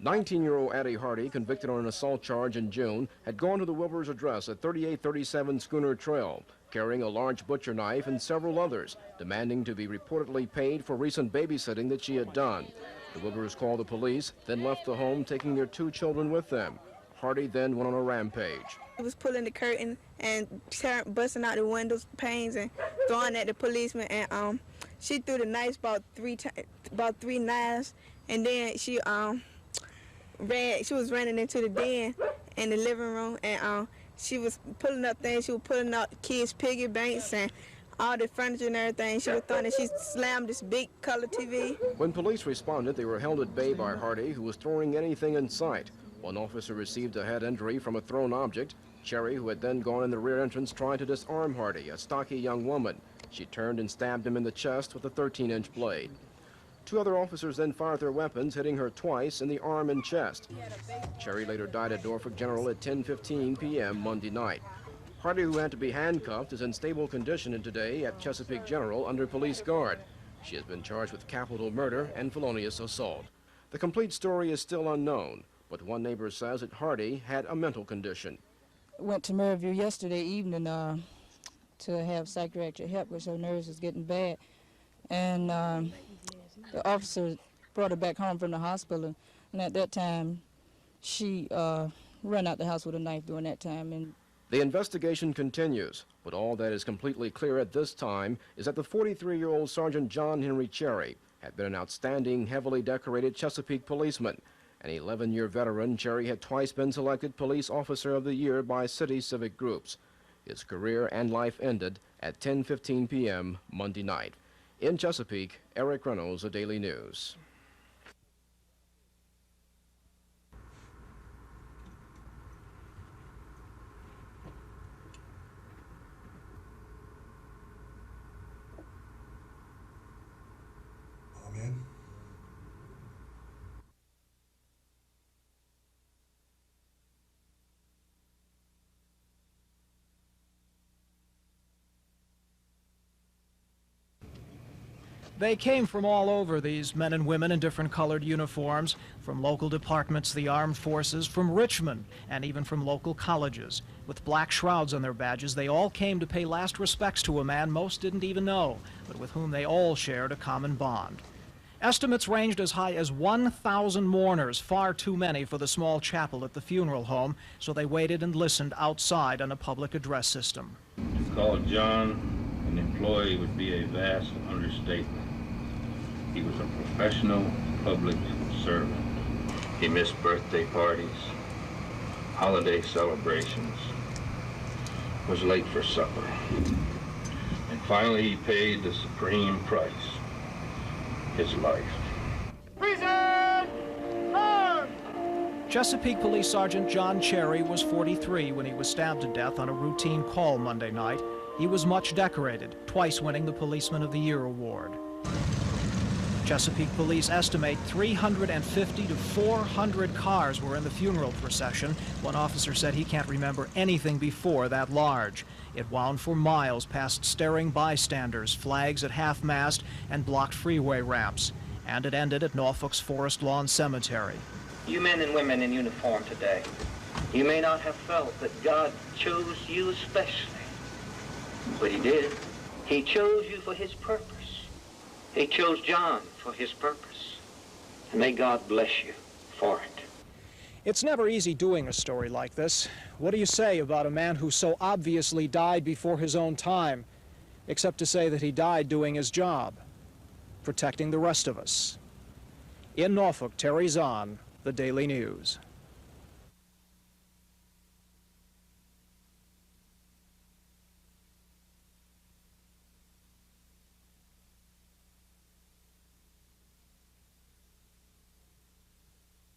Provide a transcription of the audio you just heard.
19-year-old Addie Hardy, convicted on an assault charge in June, had gone to the Wilbur's address at 3837 Schooner Trail, carrying a large butcher knife and several others, demanding to be reportedly paid for recent babysitting that she had done. The Wilburs called the police, then left the home, taking their 2 children with them. Hardy then went on a rampage. He was pulling the curtain and busting out the windows panes and throwing at the policeman, and she threw the knives about 3 knives, and then she was running into the den in the living room, and she was pulling up things. She was pulling out kids' piggy banks and all the furniture and everything. She was throwing it. She slammed this big color TV. When police responded, they were held at bay by Hardy, who was throwing anything in sight. One officer received a head injury from a thrown object. Cherry, who had then gone in the rear entrance, tried to disarm Hardy, a stocky young woman. She turned and stabbed him in the chest with a 13-inch blade. 2 other officers then fired their weapons, hitting her twice in the arm and chest. Cherry later died at Norfolk General at 10:15 p.m. Monday night. Hardy, who had to be handcuffed, is in stable condition today at Chesapeake General under police guard. She has been charged with capital murder and felonious assault. The complete story is still unknown, but one neighbor says that Hardy had a mental condition. Went to Maryview yesterday evening to have psychiatric help because her nerves was getting bad. And the officer brought her back home from the hospital, and at that time, she ran out the house with a knife during that time. And the investigation continues, but all that is completely clear at this time is that the 43-year-old Sergeant John Henry Cherry had been an outstanding, heavily decorated Chesapeake policeman. An 11-year veteran, Cherry had twice been selected Police Officer of the Year by city civic groups. His career and life ended at 10:15 p.m. Monday night. In Chesapeake, Eric Reynolds, The Daily News. Amen. They came from all over, these men and women in different colored uniforms, from local departments, the armed forces, from Richmond, and even from local colleges. With black shrouds on their badges, they all came to pay last respects to a man most didn't even know, but with whom they all shared a common bond. Estimates ranged as high as 1,000 mourners, far too many for the small chapel at the funeral home, so they waited and listened outside on a public address system. To call John an employee would be a vast understatement. He was a professional public servant. He missed birthday parties, holiday celebrations, was late for supper, and finally he paid the supreme price, his life. Prison! Arm! Chesapeake Police Sergeant John Cherry was 43 when he was stabbed to death on a routine call Monday night. He was much decorated, twice winning the Policeman of the Year award. Chesapeake police estimate 350 to 400 cars were in the funeral procession. One officer said he can't remember anything before that large. It wound for miles past staring bystanders, flags at half-mast, and blocked freeway ramps. And it ended at Norfolk's Forest Lawn Cemetery. You men and women in uniform today, you may not have felt that God chose you especially, but he did. He chose you for his purpose. He chose John for his purpose. And may God bless you for it. It's never easy doing a story like this. What do you say about a man who so obviously died before his own time, except to say that he died doing his job, protecting the rest of us? In Norfolk, Terry Zahn, The Daily News.